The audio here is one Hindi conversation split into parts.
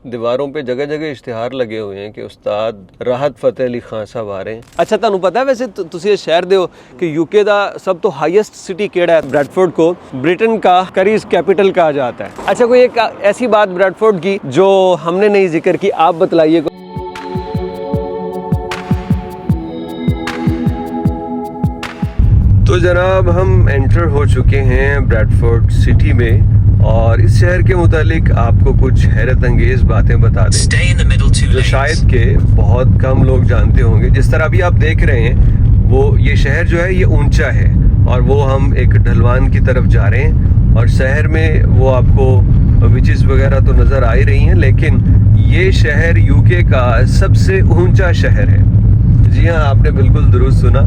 दीवारों पे जगह जगह इश्तिहार लगे हुए हैं कि उस्ताद राहत फतेह अली खान साहब आ रहे हैं। अच्छा, तुहानू पता है वैसे तुसी इस शहर दे हो कि यूके दा सब तो हाईएस्ट सिटी केड़ा है? ब्रैडफोर्ड को ब्रिटेन का करीज कैपिटल कहा जाता है। अच्छा, कोई एक ऐसी बात ब्रैडफोर्ड की जो हमने नहीं जिक्र की, आप बतलाइए। तो जनाब, हम एंटर हो चुके हैं ब्रैडफोर्ड सिटी में और इस शहर के मुतालिक आपको कुछ हैरत अंगेज बातें बता दें जो शायद के बहुत कम लोग जानते होंगे। जिस तरह अभी आप देख रहे हैं, वो ये शहर जो है ये ऊंचा है और वो हम एक ढलवान की तरफ जा रहे हैं और शहर में वो आपको विचेस वगैरह तो नज़र आ ही रही हैं, लेकिन ये शहर यूके का सबसे ऊंचा शहर है। जी हाँ, आपने बिल्कुल दुरुस्त सुना।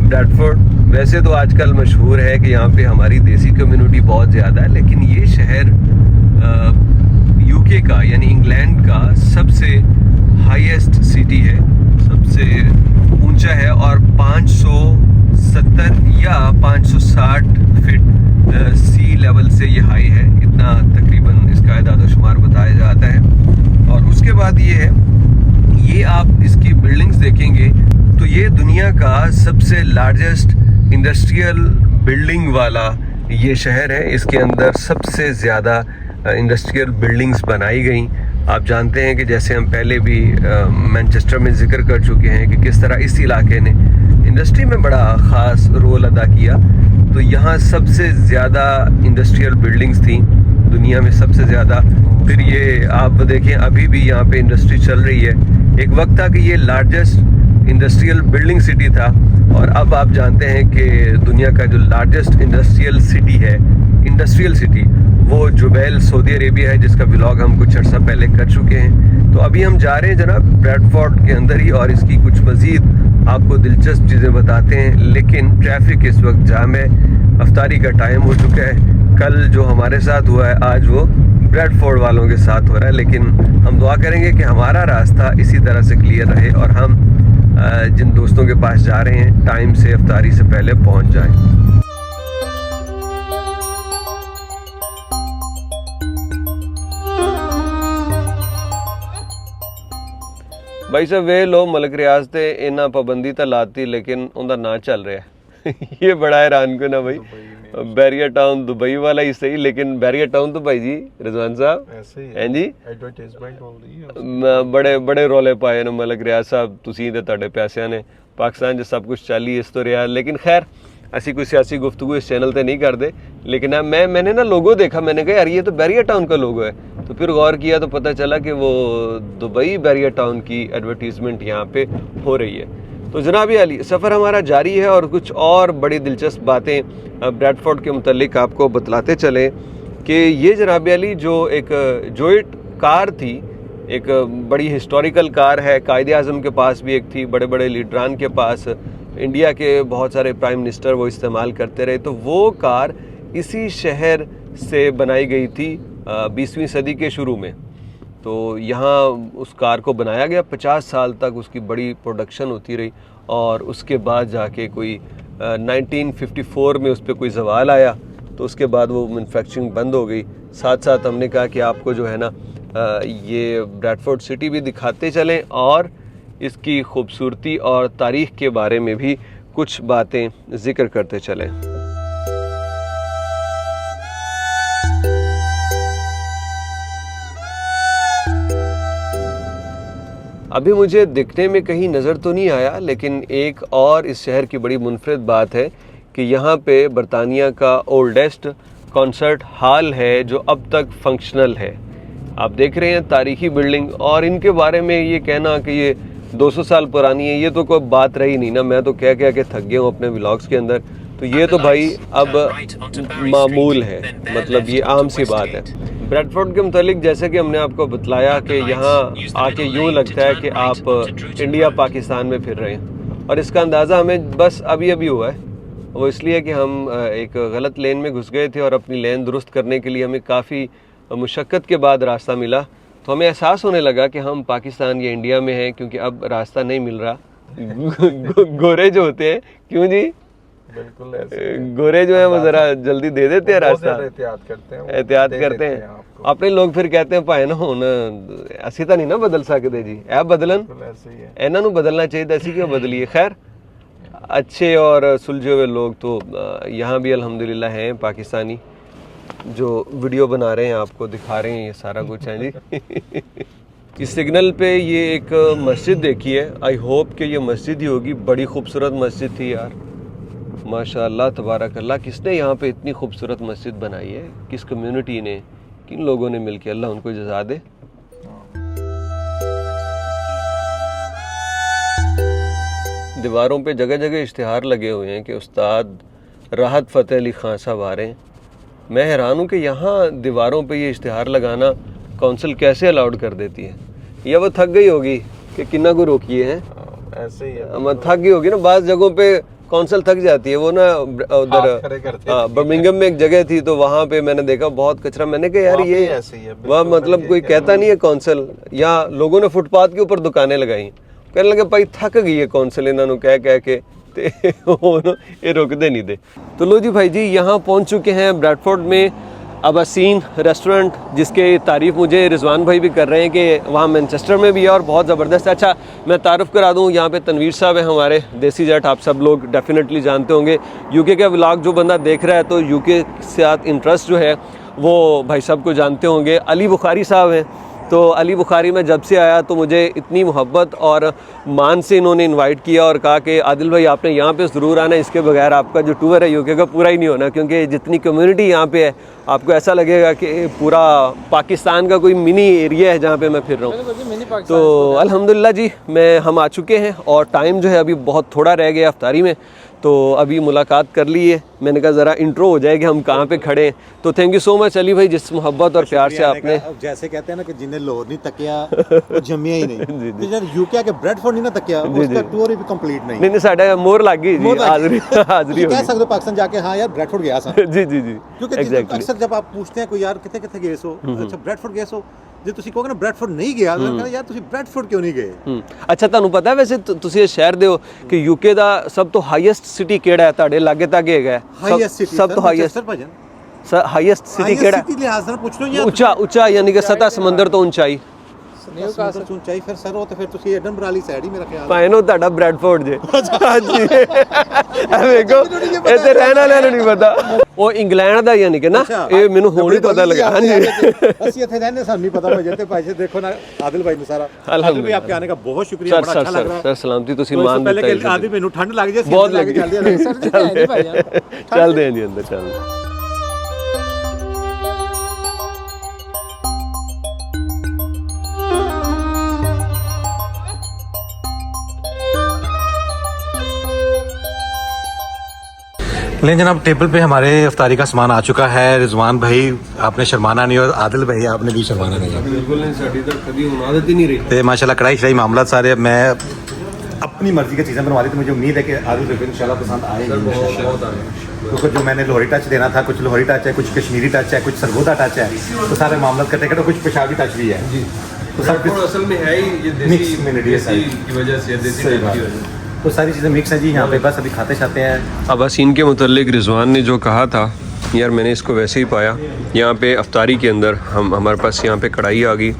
ब्रैडफोर्ड वैसे तो आजकल मशहूर है कि यहाँ पे हमारी देसी कम्युनिटी बहुत ज़्यादा है, लेकिन ये शहर यूके का यानी इंग्लैंड का सबसे हाईएस्ट सिटी है, सबसे ऊंचा है और 570 या 560 फीट सी लेवल से ये हाई है, इतना तकरीबन इसका इदाद शुमार बताया जाता है। और उसके बाद ये है, ये आप इसकी बिल्डिंग्स देखेंगे तो ये दुनिया का सबसे लार्जेस्ट इंडस्ट्रियल बिल्डिंग वाला ये शहर है। इसके अंदर सबसे ज़्यादा इंडस्ट्रियल बिल्डिंग्स बनाई गई। आप जानते हैं कि जैसे हम पहले भी मैनचेस्टर में जिक्र कर चुके हैं कि किस तरह इस इलाके ने इंडस्ट्री में बड़ा ख़ास रोल अदा किया। तो यहाँ सबसे ज़्यादा इंडस्ट्रियल बिल्डिंग्स थी दुनिया में, सबसे ज़्यादा। फिर ये आप देखें, अभी भी यहाँ पे इंडस्ट्री चल रही है। एक वक्त था कि ये लार्जेस्ट इंडस्ट्रियल बिल्डिंग सिटी था और अब आप जानते हैं कि दुनिया का जो लार्जेस्ट इंडस्ट्रियल सिटी वो जुबैल सऊदी अरेबिया है, जिसका व्लॉग हम कुछ अर्सा पहले कर चुके हैं। तो अभी हम जा रहे हैं जनाब ब्रैडफोर्ड के अंदर ही और इसकी कुछ मज़ीद आपको दिलचस्प चीज़ें बताते हैं। लेकिन ट्रैफिक इस वक्त जाम है, अफ्तारी का टाइम हो चुका है। कल जो हमारे साथ हुआ है आज वो ब्रैडफोर्ड वालों के साथ हो रहा है, लेकिन हम दुआ करेंगे कि हमारा रास्ता इसी तरह से क्लियर रहे और हम जिन दोस्तों के पास जा रहे हैं टाइम से अफ्तारी से पहले पहुंच जाएं। भाई साहब वे लो मलक रियाज ते इन्ना पाबंदी तो लाती, लेकिन उनका ना चल रहा है ये बड़ा हैरान को ना भाई। बैरियर टाउन दुबई वाला ही सही, लेकिन बैरियर टाउन तो भाई जी रिजवान साहब हैं जी एडवर्टाइजमेंट हो रही है, बड़े बड़े रौले पाए ने मलक रियाज साहब, तुसी ते तुहाडे पैसिਆਂ ने पाकिस्तान 'ਚ सब कुछ चल ही इस तो रहा। लेकिन खैर असी कोई सियासी गुफ्तगू इस चैनल पे नहीं करते, लेकिन मैंने ना लोगो देखा, मैंने कहा यार ये तो बैरियर टाउन का लोगो है। तो फिर गौर किया तो पता चला कि वो दुबई बैरियर टाउन की एडवर्टीजमेंट यहाँ पे हो रही है। तो जनाब अली, सफ़र हमारा जारी है और कुछ और बड़ी दिलचस्प बातें ब्रैडफोर्ड के मुतल्लिक आपको बतलाते चले कि ये जनाब अली जो एक जोइट कार थी, एक बड़ी हिस्टोरिकल कार है। कायदे आज़म के पास भी एक थी, बड़े बड़े लीडरान के पास, इंडिया के बहुत सारे प्राइम मिनिस्टर वो इस्तेमाल करते रहे। तो वो कार इसी शहर से बनाई गई थी 20वीं सदी के शुरू में। तो यहाँ उस कार को बनाया गया, 50 साल तक उसकी बड़ी प्रोडक्शन होती रही और उसके बाद जाके कोई 1954 में उस पर कोई जवाल आया, तो उसके बाद वो मैन्युफैक्चरिंग बंद हो गई। साथ साथ हमने कहा कि आपको जो है ना ये ब्रैडफोर्ड सिटी भी दिखाते चलें और इसकी खूबसूरती और तारीख़ के बारे में भी कुछ बातें ज़िक्र करते चलें। अभी मुझे दिखने में कहीं नज़र तो नहीं आया, लेकिन एक और इस शहर की बड़ी मुनफरद बात है कि यहाँ पे बरतानिया का ओल्डेस्ट कॉन्सर्ट हॉल है जो अब तक फंक्शनल है। आप देख रहे हैं तारीखी बिल्डिंग, और इनके बारे में ये कहना कि ये 200 साल पुरानी है, ये तो कोई बात रही नहीं ना। मैं तो कह के थक गया हूँ अपने व्लॉग्स के अंदर। तो ये तो भाई अब मामूल है, मतलब ये आम सी बात है। ब्रैडफोर्ड के मुतालिक जैसे कि हमने आपको बतलाया कि यहाँ आके यूँ लगता है कि आप इंडिया पाकिस्तान में फिर रहे हैं, और इसका अंदाज़ा हमें बस अभी अभी हुआ है। वो इसलिए कि हम एक गलत लेन में घुस गए थे और अपनी लेन दुरुस्त करने के लिए हमें काफ़ी मुशक्क़त के बाद रास्ता मिला। तो हमें एहसास होने लगा कि हम पाकिस्तान या इंडिया में हैं, क्योंकि अब रास्ता नहीं मिल रहा। गोरे जो होते हैं, क्यों जी बिल्कुल ऐसे गोरे जो है वो जरा जल्दी दे देते हैं बहुत रास्ता, ज्यादा एहतियात करते हैं वो, एहतियात दे करते देते हैं आपको। अपने लोग फिर कहते हैं भाई ना हुन ਅਸੀਂ ਤਾਂ नहीं ना बदल सकते जी, ऐ बदलन बिल्कुल ऐसे ही है। ਇਹਨਾਂ ਨੂੰ बदलना चाहिए, ऐसी क्यों बदलिए। खैर अच्छे और सुलझे हुए लोग तो यहाँ भी अल्हम्दुलिल्लाह हैं पाकिस्तानी जो वीडियो बना रहे हैं, आपको दिखा रहे हैं ये सारा कुछ है जी। इस सिग्नल पे ये एक मस्जिद देखी है, आई होप कि ये मस्जिद ही होगी, बड़ी खूबसूरत मस्जिद थी यार, माशाअल्लाह तबारकल्लाह। किसने यहाँ पे इतनी खूबसूरत मस्जिद बनाई है, किस कम्युनिटी ने, किन लोगों ने मिलकर, अल्लाह उनको जज़ा दे। दीवारों पे जगह जगह इश्तिहार लगे हुए हैं कि उस्ताद राहत फ़तेह अली खान साहब आ रहे हैं। मैं हैरान हूँ कि यहाँ दीवारों पे ये इश्तिहार लगाना काउंसिल कैसे अलाउड कर देती है, या वो थक गई होगी कि किन्ना को रोकिए हैं, ऐसे ही है। थक गई होगी ना, बाज़ जगहों पे काउंसिल थक जाती है। वो ना उधर बर्मिंघम में एक जगह थी तो वहाँ पे मैंने देखा बहुत कचरा, मैंने कहा यार ये ऐसे ही है, वह मतलब कोई कहता नहीं है काउंसिल, या लोगों ने फुटपाथ के ऊपर दुकानें लगाई, कहने लगे भाई थक गई है काउंसिल इन्होंने कह के ते ये रुकते नहीं थे। तो लो जी भाई जी, यहाँ पहुँच चुके हैं ब्रैडफोर्ड में अबासीन रेस्टोरेंट, जिसके तारीफ़ मुझे रिजवान भाई भी कर रहे हैं कि वहाँ मैनचेस्टर में भी है और बहुत ज़बरदस्त है। अच्छा मैं तारुफ़ करा दूँ, यहाँ पे तनवीर साहब हैं हमारे देसी जट, आप सब लोग डेफिनेटली जानते होंगे। यूके का व्लॉग जो बंदा देख रहा है तो यूके से साथ इंटरेस्ट जो है वो भाई साहब को जानते होंगे। अली बुखारी साहब हैं, तो अली बुखारी में जब से आया तो मुझे इतनी मोहब्बत और मान से इन्होंने इनवाइट किया और कहा कि आदिल भाई आपने यहाँ पे ज़रूर आना, इसके बगैर आपका जो टूर है यूके का पूरा ही नहीं होना, क्योंकि जितनी कम्युनिटी यहाँ पे है आपको ऐसा लगेगा कि पूरा पाकिस्तान का कोई मिनी एरिया है जहाँ पे मैं फिर रहा हूँ। तो अल्हम्दुलिल्लाह जी हम आ चुके हैं और टाइम जो है अभी बहुत थोड़ा रह गया अफ्तारी में, तो अभी मुलाकात कर ली है। मैंने कहा ज़रा इंट्रो हो जाए कि हम कहाँ पे खड़े हैं। तो thank you so much Ali भाई, जिस मोहब्बत और प्यार से आपने, जैसे कहते हैं ना कि जिन्हें लाहौर नहीं तकिया वो जम्मिया ही नहीं, तो जब यूके के ब्रैडफोर्ड नहीं ना तकिया उसका टूर ही कंप्लीट नहीं। नहीं साढ़ा मोर लग गई जी, हाज़री कह सकते हो पाकिस्तान जाके हाँ यार ब्रैडफोर्ड गया सा। जी जी जी, क्योंकि अक्सर जब आप पूछते हैं कोई यार कितने कितने गए सो, अच्छा ब्रैडफोर्ड गए सो, ਜੇ ਤੁਸੀਂ ਕਹੋਗੇ ਨਾ ਬ੍ਰੈਡਫੋਰਡ ਨਹੀਂ ਗਿਆ ਤਾਂ ਕਹਿੰਦਾ ਯਾਰ ਤੁਸੀਂ ਬ੍ਰੈਡਫੋਰਡ ਕਿਉਂ ਨਹੀਂ ਗਏ। ਅੱਛਾ ਤੁਹਾਨੂੰ ਪਤਾ ਵੈਸੇ ਤੁਸੀਂ ਇਹ ਸ਼ਹਿਰ ਦੇ ਹੋ ਕਿ ਯੂਕੇ ਦਾ ਸਭ ਤੋਂ ਹਾਈਐਸਟ ਸਿਟੀ ਕਿਹੜਾ ਹੈ ਤੁਹਾਡੇ ਲਾਗੇ ਤੱਕ ਹੈਗਾ? ਸਭ ਤੋਂ ਹਾਈਐਸਟ ਸਿਟੀ ਕਿਹੜਾ? ਸਿਟੀ ਲਿਹਾਜ਼ ਨਾਲ ਪੁੱਛ ਲਓ ਯਾਰ, ਉੱਚਾ ਯਾਨੀ ਕਿ ਸਤਾ ਸਮੁੰਦਰ ਤੋਂ ਉਚਾਈ, ਨਿਊਕਾਸਲ ਤੋਂ ਉਚਾਈ, ਫਿਰ ਸਰ ਉਹ ਤੇ ਫਿਰ ਤੁਸੀਂ ਐਡਨਬਰਾ ਵਾਲੀ ਸਾਈਡ ਹੀ ਮੇਰਾ ਖਿਆਲ ਭਾਵੇਂ ਨੂੰ ਤੁਹਾਡਾ ਬ੍ਰੈਡਫੋਰਡ ਜੇ। ਹਾਂਜੀ ਇਹ ਵੇਖੋ ਇੱਥੇ ਰਹਿਣ ਵਾਲਿਆਂ ਨੂੰ ਨਹੀਂ ਪਤਾ, ਉਹ ਇੰਗਲੈਂਡ ਦਾ ਯਾਨੀ ਕਿ ਨਾ, ਇਹ ਮੈਨੂੰ ਹੁਣ ਹੀ ਪਤਾ ਲੱਗਾ। ਹਾਂਜੀ ਅਸੀਂ ਇੱਥੇ ਰਹਿੰਦੇ ਸਾਨੂੰ ਨਹੀਂ ਪਤਾ ਵਜੇ ਤੇ ਭਾਈ ਦੇਖੋ ਨਾ ਆदिल भाई ਨੂੰ ਸਾਰਾ। आदिल भाई आपके आने का बहुत शुक्रिया, बड़ा अच्छा लग रहा है सर। सलामती ਤੁਸੀਂ ਮਾਨ ਦਿੱਤਾ पहले कि आदिल ਮੈਨੂੰ ਠੰਡ ਲੱਗ ਜਾਏ ਬਹੁਤ ਲੱਗ ਜਲਦੀ ਸਰ ਜੀ ਨਹੀਂ ਭਾਈ ਚੱਲਦੇ ਹਾਂ ਜੀ ਅੰਦਰ ਚੱਲਦੇ। लेकिन जनाब टेबल पे हमारे इफ्तारी का सामान आ चुका है। रिजवान भाई आपने शर्माना नहीं और आदिल भाई आपने भी शर्माना नहीं है, बिल्कुल नहीं, साड़ी तो कभी आदत ही नहीं रही। तो माशाल्लाह कढ़ाई शढ़ाई मामला सारे मैं अपनी मर्जी की चीज़ें बनवा ली, तो मुझे उम्मीद है कि आदिल भाई को इंशाल्लाह पसंद आएगी। तो कुछ जो मैंने लोहरी टच देना था, कुछ लोहरी टच है, कुछ कश्मीरी टच है, कुछ सरगोदा टच है, तो सारे मामला करते करते कुछ पेशावरी टच भी है जी। तो सब असल में है ही ये मिक्स कम्युनिटी है की वजह से, देसी टाइप की वजह से तो सारी चीज़ें मिक्स हैं जी यहाँ पे। बस अभी खाते खाते हैं। अबासीन के मुतल्लिक रिजवान ने जो कहा था यार मैंने इसको वैसे ही पाया। यहाँ पे अफ्तारी के अंदर हमारे पास यहाँ पे कढ़ाई आ गई,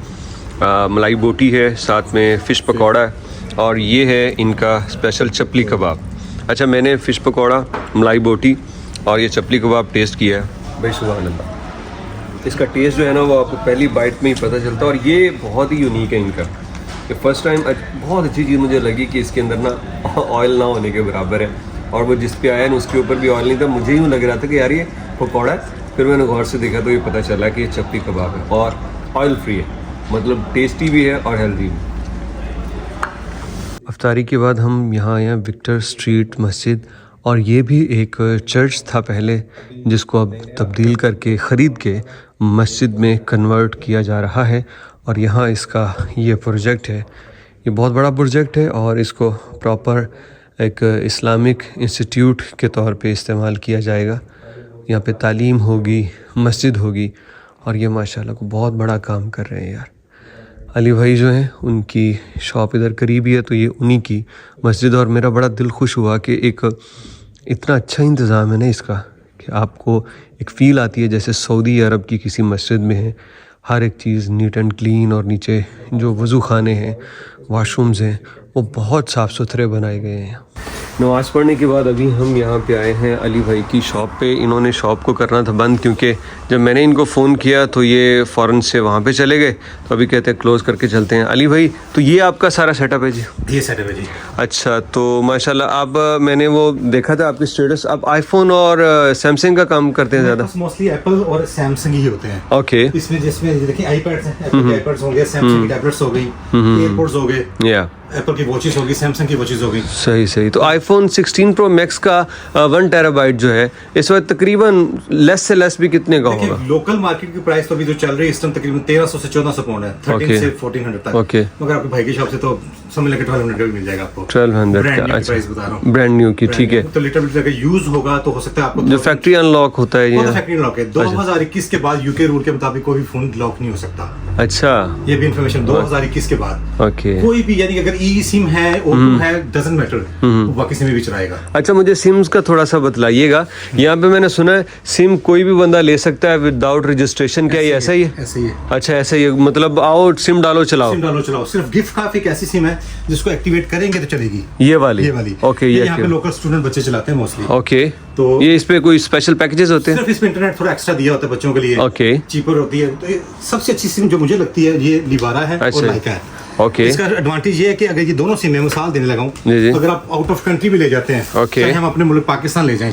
मलाई बोटी है, साथ में फ़िश पकौड़ा है, और ये है इनका स्पेशल चपली कबाब। अच्छा मैंने फ़िश पकौड़ा, मलाई बोटी और ये चपली कबाब टेस्ट किया है भाई, सुभान अल्लाह। इसका टेस्ट जो है ना वो आपको पहली बाइट में ही पता चलता है, और ये बहुत ही यूनिक है इनका। कि फ़र्स्ट टाइम बहुत अच्छी चीज़ मुझे लगी कि इसके अंदर ना ऑयल ना होने के बराबर है, और वो जिस पे आया ना उसके ऊपर भी ऑयल नहीं था। मुझे यूँ लग रहा था कि यार ये पकौड़ा है, फिर मैंने गौर से देखा तो ये पता चला कि ये चपली कबाब है और ऑयल फ्री है, मतलब टेस्टी भी है और हेल्दी भी। अफ्तारी के बाद हम यहाँ आए हैं विक्टर स्ट्रीट मस्जिद, और ये भी एक चर्च था पहले जिसको अब तब्दील करके ख़रीद के मस्जिद में कन्वर्ट किया जा रहा है। और यहाँ इसका ये प्रोजेक्ट है, ये बहुत बड़ा प्रोजेक्ट है, और इसको प्रॉपर एक इस्लामिक इंस्टीट्यूट के तौर पे इस्तेमाल किया जाएगा। यहाँ पे तालीम होगी, मस्जिद होगी, और ये माशाल्लाह को बहुत बड़ा काम कर रहे हैं यार। अली भाई जो हैं उनकी शॉप इधर करीब ही है, तो ये उन्हीं की मस्जिद। और मेरा बड़ा दिल खुश हुआ कि एक इतना अच्छा इंतज़ाम है ना इसका कि आपको एक फ़ील आती है जैसे सऊदी अरब की किसी मस्जिद में है। हर एक चीज़ नीट एंड क्लीन, और नीचे जो वज़ू खाने हैं, वॉशरूम्स हैं, वो बहुत साफ़ सुथरे बनाए गए हैं। नमाज़ पढ़ने के बाद अभी हम यहाँ पे आए हैं अली भाई की शॉप पे। इन्होंने शॉप को करना था बंद, क्योंकि जब मैंने इनको फ़ोन किया तो ये फ़ौरन से वहाँ पे चले गए। तो अभी कहते हैं क्लोज़ करके चलते हैं। अली भाई, तो ये आपका सारा सेटअप है जी? ये सेटअप है जी। अच्छा, तो माशाल्लाह। आप मैंने वो देखा था आपके स्टेटस, आप आईफोन और सैमसंग का काम करते हैं ज़्यादा? मोस्टली एप्पल और सैमसंग ही होते हैं। ओके। इसमें जिसमें देखिए आईपैड्स हैं, एप्पल के आईपैड्स हो गए, सैमसंग की टैबलेट्स हो गई, एयरपोड्स हो गए, या एप्पल की वॉचेस होगी, सैमसंग की वॉचेस होगी। सही सही। तो आईफोन 16 प्रो मैक्स का 1 टेराबाइट जो है इस वक्त तकरीबन लेस से लेस भी कितने का होगा? लोकल मार्केट की प्राइस तो अभी जो चल रही है इस टाइम तकरीबन 1300 से 1400 पाउंड है, 13 से 1400 तक। ओके। मगर आपके भाई के शॉप से तो समझ लेके 1200 भी मिल जाएगा आपको। 1200 का? अच्छा, प्राइस बता रहा हूँ, ब्रांड न्यू की। ठीक है। तो लिटिल बिट अगर यूज होगा तो हो सकता है आपको जो फैक्ट्री अनलॉक होता है ये? फैक्ट्री लॉक है। 2021 के बाद यूके रूल के मुताबिक कोई भी फोन लॉक नहीं हो सकता। अच्छा, ये भी इन्फॉर्मेशन 2021 के बाद। ओके। कोई भी, यानी अगर ई सिम है, ओटो है, डजंट मैटर, वो बाकी सिम भी चलाएगा। अच्छा, मुझे सिम्स का थोड़ा सा बतलाइएगा। यहाँ पे मैंने सुना है सिम कोई भी बंदा ले सकता है विदाउट रजिस्ट्रेशन, क्या ये ऐसा ही है? ऐसे ही है। अच्छा, ऐसा ही है, मतलब आओ सिम डालो चलाओ? सिम डालो चलाओ। सिर्फ गिफ्ट काफ एक ऐसी सिम है जिसको एक्टिवेट करेंगे तो चलेगी। ये वाली? ओके। ये यहाँ पे लोकल स्टूडेंट बच्चे चलाते हैं मोस्टली। ओके। तो ये इस पे कोई स्पेशल पैकेजेस होते हैं? सिर्फ इस पे इंटरनेट थोड़ा एक्स्ट्रा दिया होता है बच्चों के लिए। ओके। चीपर होती है। तो सबसे अच्छी सिम जो मुझे लगती है ये लिबारा है और लाइका है। ओके। इसका एडवांटेज ये है कि अगर ये दोनों सिम, मैं मिसाल देने लगा हूँ, जी। अगर आप आउट ऑफ कंट्री भी ले जाते हैं, ओके, चाहे हम अपने मुल्क पाकिस्तान ले जाएं,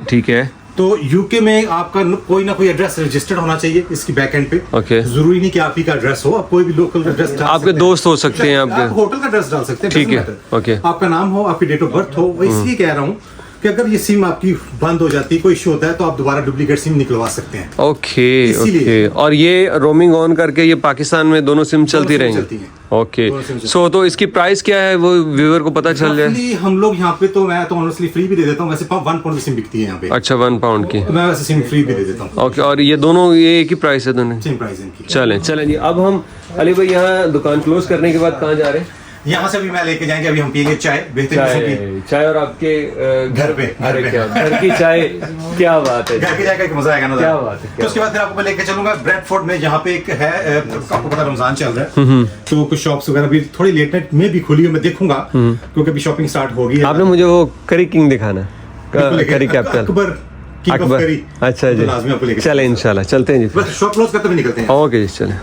ठीक है, तो यूके में आपका कोई ना कोई एड्रेस रजिस्टर्ड होना चाहिए इसकी बैक एंड पे। ओके। जरूरी नहीं कि आप ही का एड्रेस हो, आप कोई भी लोकल एड्रेस डाल आपके दोस्त हो सकते हैं, आपके होटल का एड्रेस डाल सकते हैं, ठीक है। ओके। आपका नाम हो, आपकी डेट ऑफ बर्थ हो। इसलिए कह रहा हूँ कि अगर ये सिम आपकी बंद हो जाती है, कोई इशू होता है, तो आप दोबारा डुप्लीकेट सिम निकलवा सकते हैं। Okay okay. और ये रोमिंग ऑन करके ये पाकिस्तान में दोनों सिम चलती रहेंगी? ओके। सो तो इसकी प्राइस क्या है वो व्यूअर को पता चल जाए? हम लोग यहाँ पे तो मैं तो ऑनेस्टली फ्री भी दे देता हूँ। वैसे 1 पाउंड की सिम बिकती है यहाँ पे। अच्छा, 1 पाउंड की? मैं वैसे सिम फ्री भी दे देता हूँ। ओके। और ये दोनों ये एक ही प्राइस है दोनों? सेम प्राइस इनकी। चलें जी। अब हम अली भाई यहाँ दुकान क्लोज करने के बाद कहाँ जा रहे हैं? यहाँ से भी मैं लेके जाएंगे। अभी हम पियेंगे चाय, बेहतरीन चाय। और आपके घर पे। घर की चाय, क्या बात है, घर की चाय का एक मजा आएगा ना। क्या बात है। तो उसके बाद फिर आपको मैं लेके चलूंगा ब्रेडफोर्ड में, जहाँ पे एक है, आपको पता रमजान चल रहा है, तो कुछ शॉप्स वगैरह भी थोड़ी लेट नाइट में भी खुली है, मैं देखूंगा, क्योंकि अभी शॉपिंग स्टार्ट हो गई है। आपने मुझे वो करी किंग दिखाना, करी कैपिटल अकबर। अच्छा जी, चले इंशाल्लाह चलते हैं जी। शॉप क्लोज करते हुए निकलते हैं। ओके जी, चले।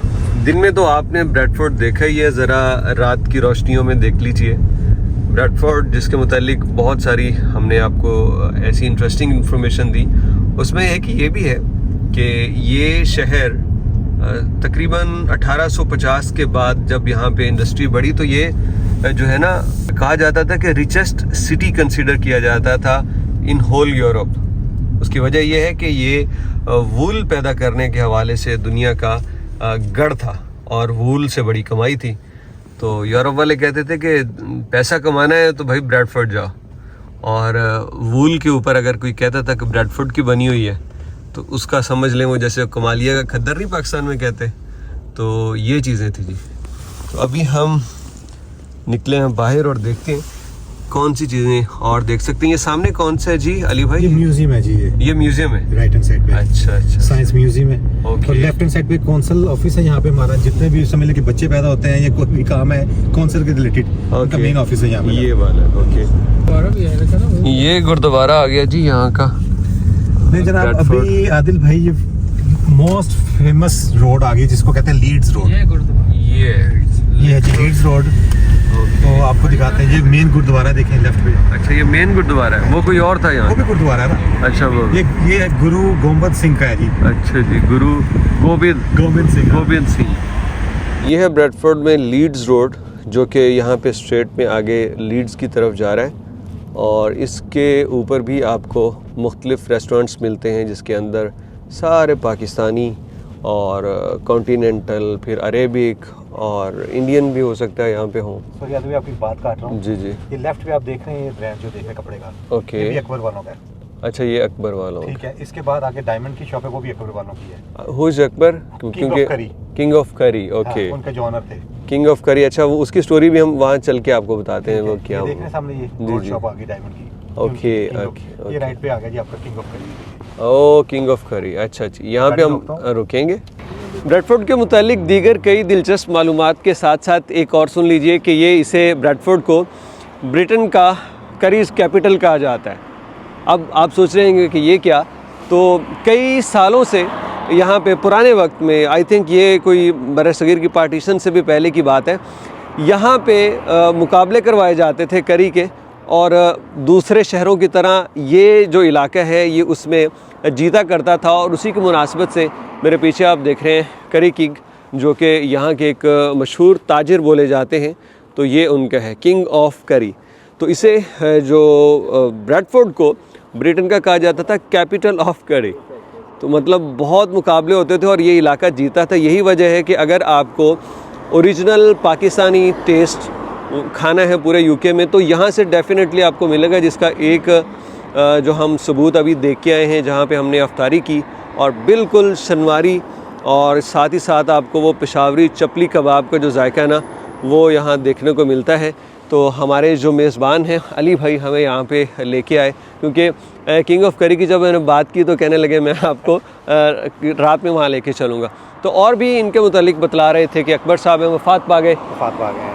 दिन में तो आपने ब्रेडफोर्ड देखा ही है, ज़रा रात की रोशनियों में देख लीजिए ब्रेडफोर्ड, जिसके मुतालिक बहुत सारी हमने आपको ऐसी इंटरेस्टिंग इन्फॉर्मेशन दी। उसमें एक ये भी है कि ये शहर तकरीबन 1850 के बाद जब यहाँ पे इंडस्ट्री बढ़ी, तो ये जो है ना, कहा जाता था कि रिचेस्ट सिटी कंसिडर किया जाता था इन होल यूरोप। उसकी वजह यह है कि ये वूल पैदा करने के हवाले से दुनिया का गढ़ था और वूल से बड़ी कमाई थी। तो यूरोप वाले कहते थे कि पैसा कमाना है तो भाई ब्रेडफोर्ड जाओ, और वूल के ऊपर अगर कोई कहता था कि ब्रेडफोर्ड की बनी हुई है तो उसका समझ लें वो जैसे कमालिया का खद्दर नहीं पाकिस्तान में कहते, तो ये चीज़ें थी जी। तो अभी हम निकले हैं बाहर और देखते हैं कौन सी चीज़ें और देख सकते हैं। ये सामने कौन सा है जी अली भाई? ये म्यूजियम है जी। ये म्यूजियम है राइट हैंड साइड पे। अच्छा, साइंस म्यूजियम है। ओके। और लेफ्ट हैंड साइड पे कौंसल ऑफिस है। यहाँ पे हमारा जितने भी समझ लो कि बच्चे पैदा होते हैं या कोई भी काम है कौंसल के रिलेटेड, उनका मेन ऑफिस है यहाँ पे। ये वाला ओके। ये गुरुद्वारा आ गया जी यहाँ का। नहीं जनाब, अभी आदिल भाई ये मोस्ट फेमस रोड आ गई जिसको कहते हैं लीड्स रोड। ये है जी लीड्स रोड। तो आपको दिखाते हैं, ये मेन गुरुद्वारा देखें लेफ्ट पे। अच्छा, ये मेन गुरुद्वारा है, वो कोई और था यहाँ? वो भी गुरुद्वारा है ना। अच्छा, वो ये गुरु गोबिंद सिंह का है जी। अच्छा जी, गुरु गोबिंद सिंह। ये है ब्रेडफोर्ड में लीड्स रोड, जो कि यहाँ पे स्ट्रेट में आगे लीड्स की तरफ जा रहा है, और इसके ऊपर भी आपको मुख्तलिफ रेस्टोरेंट्स मिलते हैं जिसके अंदर सारे पाकिस्तानी और कॉन्टिनेंटल, फिर अरेबिक और इंडियन भी हो सकता है यहाँ पे हो। सॉरी यादव, आपकी बात काट रहा हूँ जी जी। ये लेफ्ट पे आप देख रहे हैं, ये ब्रांड जो देख रहे हैं कपड़े का, ओके, ये भी अकबर वालों का है। अच्छा, ये अकबर वालों, ठीक है। इसके बाद आगे डायमंड की शॉप है, वो भी अकबर वालों की है। हुज अकबर? क्योंकि किंग ऑफ करी। ओके, उनके जो ऑनर थे किंग ऑफ करी। अच्छा, वो उसकी स्टोरी भी हम वहाँ चल के आपको बताते हैं वो क्या देखने सामने ये गोल्ड शॉप आ गई डायमंड की। ओके King of- ओके ये राइट पे आ गया जी आपका किंग ऑफ करी। ओ किंग ऑफ करी, अच्छा अच्छा, यहाँ पे हम रुकेंगे। ब्रेडफोर्ड के मुतालिक दीगर कई दिलचस्प मालूमात के साथ साथ एक और सुन लीजिए कि ये इसे ब्रेडफोर्ड को ब्रिटेन का करीज कैपिटल कहा जाता है। अब आप सोच रहे हैं कि ये क्या, तो कई सालों से यहाँ पे पुराने वक्त में, आई थिंक ये कोई बरसगीर की पार्टीशन से भी पहले की बात है, यहाँ पे मुकाबले करवाए जाते थे करी के, और दूसरे शहरों की तरह ये जो इलाका है ये उसमें जीता करता था। और उसी की मुनासबत से मेरे पीछे आप देख रहे हैं करी किंग, जो कि यहाँ के एक मशहूर ताजिर बोले जाते हैं, तो ये उनका है किंग ऑफ करी। तो इसे जो ब्रेडफोर्ड को ब्रिटेन का कहा जाता था कैपिटल ऑफ करी। तो मतलब बहुत मुकाबले होते थे और ये इलाका जीता था। यही वजह है कि अगर आपको ओरिजिनल पाकिस्तानी टेस्ट खाना है पूरे यूके में, तो यहाँ से डेफिनेटली आपको मिलेगा, जिसका एक जो हम सबूत अभी देख के आए हैं, जहाँ पे हमने अफ्तारी की, और बिल्कुल शनवारी, और साथ ही साथ आपको वो पेशावरी चपली कबाब का जो जायका है ना, वो यहाँ देखने को मिलता है। तो हमारे जो मेज़बान हैं अली भाई हमें यहाँ पे लेके आए, क्योंकि किंग ऑफ करी की जब मैंने बात की तो कहने लगे मैं आपको रात में वहाँ लेके चलूँगा। तो और भी इनके मुतालिक बतला रहे थे कि अकबर साहब हैं वफ़ात पा गए,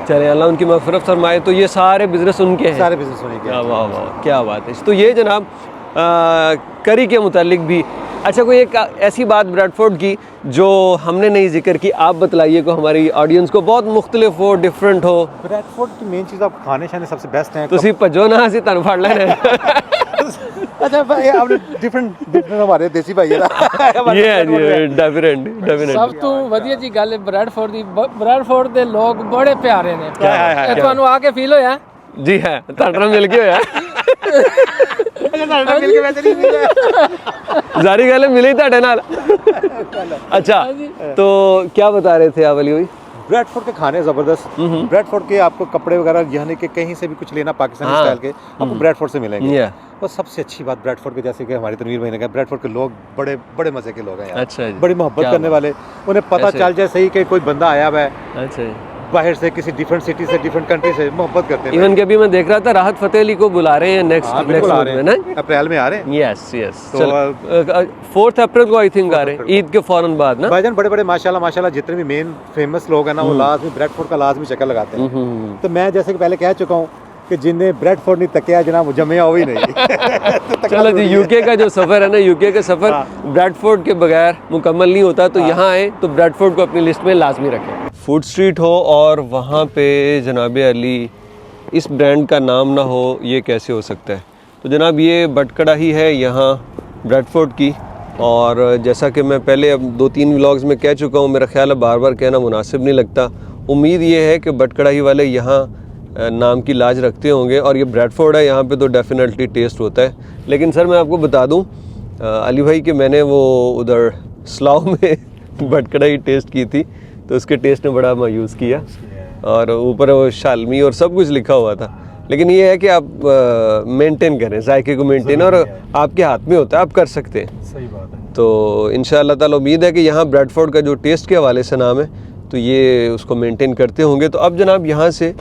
चले अल्लाह उनकी मग़फ़िरत फरमाए। तो ये सारे बिज़नेस उनके हैं, सारे बिजनेस होने के। वाह वाह क्या बात है। तो ये जनाब करी के मुतालिक भी। अच्छा, कोई एक ऐसी बात ब्रेडफोर्ड की जो हमने नहीं जिक्र की, आप बतलाइए को हमारी ऑडियंस को, बहुत मुख्तलिफ हो, डिफरेंट हो। ब्रेडफोर्ड की मेन चीज़ आप खाने शाने सबसे बेस्ट हैं। तुसी भजो ना, असीं तुहानूं फड़ लेना। अच्छा भाई, आपने डिफरेंट हमारे देसी भाई है ना। ये डेफिनेट ਸਭ ਤੋਂ ਵਧੀਆ ਜੀ ਗੱਲ ਬ੍ਰੈਡਫੋਰਡ ਦੀ, ਬ੍ਰੈਡਫੋਰਡ ਦੇ ਲੋਕ ਬੜੇ ਪਿਆਰੇ ਨੇ। ਇਹ ਤੁਹਾਨੂੰ ਆ ਕੇ ਫੀਲ ਹੋਇਆ? जी है, ਤੁਹਾਡੇ ਨਾਲ ਮਿਲ ਕੇ ਹੋਇਆ। मिल के वैसे नहीं मिला। जारी गल है, मिले ही ਤੁਹਾਡੇ ਨਾਲ। अच्छा, तो क्या बता रहे थे आप अली भाई? ब्रेडफोर्ड के खाने ज़बरदस्त। ब्रेडफोर्ड के आपको कपड़े वगैरह यानी कि कहीं से भी कुछ लेना पाकिस्तानी हाँ। स्टाइल के आपको ब्रेडफोर्ड से मिलेंगे। Yeah। और सबसे अच्छी बात ब्रेडफोर्ड के, जैसे कि हमारे तनवीर भाई ने कहा, ब्रेडफोर्ड के लोग बड़े बड़े मज़े के लोग हैं यार। अच्छा जी। बड़ी मोहब्बत क्या करने बात। वाले। उन्हें पता ऐसे। चल जाए सही कि कोई बंदा आया हुआ है अच्छा जी। बाहर से, किसी डिफरेंट सिटी से, डिफरेंट कंट्री से, मोहब्बत करते हैं। इवन के अभी मैं देख रहा था राहत फतेह अली को बुला रहे हैं नेक्स्ट बिल्कुल आ रहे में ना। हैं, अप्रैल में आ रहे हैं। यस यस, तो, 4 अप्रैल को आई थिंक आ रहे हैं, ईद के फौरन बाद ना। भाईजान बड़े बड़े माशाल्लाह जितने भी मेन फेमस लोग हैं ना, वो लाजमी ब्रेडफोर्ड का लाजमी चक्कर लगाते हैं। तो मैं जैसे कि पहले कह चुका हूँ कि जिन्हें ब्रेडफोर्ड नहीं तकिया जनाब जमे हो ही नहीं। चलो जी, यूके का जो सफ़र है ना, यूके का सफ़र ब्रेडफोर्ड के बगैर मुकम्मल नहीं होता। तो यहाँ आए तो ब्रेडफोर्ड को अपनी लिस्ट में लाजमी रखें। फूड स्ट्रीट हो और वहाँ पे जनाब अली इस ब्रांड का नाम ना हो, ये कैसे हो सकता है। तो जनाब ये बट कढ़ाई है यहाँ ब्रेडफोर्ड की, और जैसा कि मैं पहले अब 2-3 व्लॉग्स में कह चुका हूँ, मेरा ख्याल है बार बार कहना मुनासिब नहीं लगता। उम्मीद ये है कि बट कढ़ाई वाले यहाँ नाम की लाज रखते होंगे, और ये ब्रेडफोर्ड है यहाँ पे तो डेफिनेटली टेस्ट होता है। लेकिन सर मैं आपको बता दूँ अली भाई कि मैंने वो उधर स्लाव में बट कढ़ाई टेस्ट की थी, तो उसके टेस्ट ने बड़ा मायूस किया, और ऊपर वो शालमी और सब कुछ लिखा हुआ था। लेकिन ये है कि आप मेंटेन करें जायके को, मेंटेन, और आपके हाथ में होता है, आप कर सकते हैं। सही बात है। तो इंशाअल्लाह ताला उम्मीद है कि यहाँ ब्रेडफोर्ड का जो टेस्ट के हवाले से नाम है, तो ये उसको मेंटेन करते होंगे। तो अब जनाब यहाँ से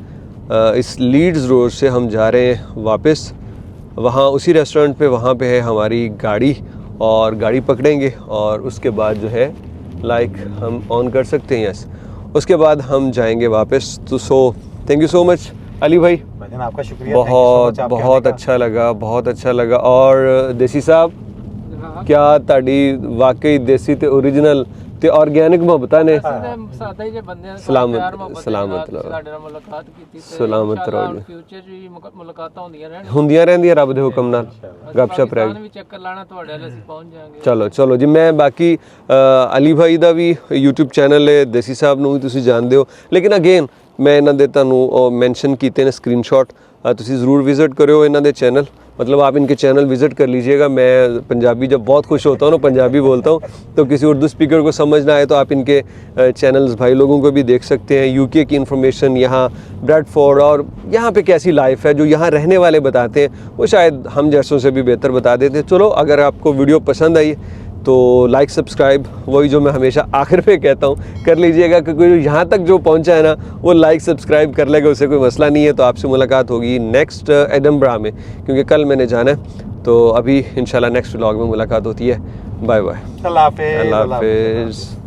इस लीड्स रोड से हम जा रहे हैं वापस, वहाँ उसी रेस्टोरेंट पे, वहाँ पे है हमारी गाड़ी, और गाड़ी पकड़ेंगे और उसके बाद जो है लाइक हम ऑन कर सकते हैं। यस, उसके बाद हम जाएंगे वापस। तो thank you so much Ali भाई, भाईजान आपका शुक्रिया। बहुत बहुत अच्छा लगा, बहुत अच्छा लगा। और देसी साहब क्या ताड़ी वाकई देसी ते ओरिजिनल ਤੇ ਆਰਗੈਨਿਕ ਮੁਹੱਬਤਾਂ ਨੇ। ਸਾਦਾ ਹੀ ਜੇ ਬੰਦੇ ਸਲਾਮਤ ਸਾਡੇ ਨਾਲ ਮੁਲਾਕਾਤ ਕੀਤੀ, ਸਲਾਮਤ ਰਹੋ ਜੀ। ਫਿਊਚਰ 'ਚ ਵੀ ਮੁਲਾਕਾਤਾਂ ਹੁੰਦੀਆਂ ਰਹਿੰਦੀਆਂ ਰੱਬ ਦੇ ਹੁਕਮ ਨਾਲ। ਗੱਪਸ਼ਪ ਰਹਿ ਵੀ ਚੱਕਰ ਲਾਣਾ ਤੁਹਾਡੇ ਨਾਲ, ਅਸੀਂ ਪਹੁੰਚ ਜਾਾਂਗੇ। ਚਲੋ ਜੀ। ਮੈਂ ਬਾਕੀ ਅਲੀ ਭਾਈ ਦਾ ਵੀ YouTube ਚੈਨਲ ਹੈ, ਦੇਸੀ ਸਾਹਿਬ ਨੂੰ ਵੀ ਤੁਸੀਂ ਜਾਣਦੇ ਹੋ, ਲੇਕਿਨ ਅਗੇਨ ਮੈਂ ਇਹਨਾਂ ਦੇ ਤੁਹਾਨੂੰ ਮੈਂਸ਼ਨ ਕੀਤੇ ਨੇ ਸਕਰੀਨਸ਼ॉट, ਤੁਸੀਂ ज़रूर विज़िट करो ਇਹਨਾਂ ਦੇ चैनल, मतलब आप इनके चैनल विज़िट कर लीजिएगा। मैं पंजाबी जब बहुत खुश होता हूँ ना, पंजाबी बोलता हूँ, तो किसी उर्दू स्पीकर को समझ ना आए तो आप इनके चैनल्स भाई लोगों को भी देख सकते हैं। यूके की इन्फॉर्मेशन, यहाँ ब्रेडफोर्ड और यहाँ पे कैसी लाइफ है, जो यहाँ रहने वाले बताते हैं, वो शायद हम जैसों से भी बेहतर बता देते हैं। चलो, अगर आपको वीडियो पसंद आई तो लाइक सब्सक्राइब वही जो मैं हमेशा आखिर में कहता हूँ कर लीजिएगा, क्योंकि यहाँ तक जो पहुँचा है ना वो लाइक सब्सक्राइब कर लेगा, उसे कोई मसला नहीं है। तो आपसे मुलाकात होगी नेक्स्ट एडनबरा में, क्योंकि कल मैंने जाना है। तो अभी इंशाल्लाह नेक्स्ट व्लॉग में मुलाकात होती है। बाय बाय, अल्लाह हाफिज़। अल्लाह हाफिज़।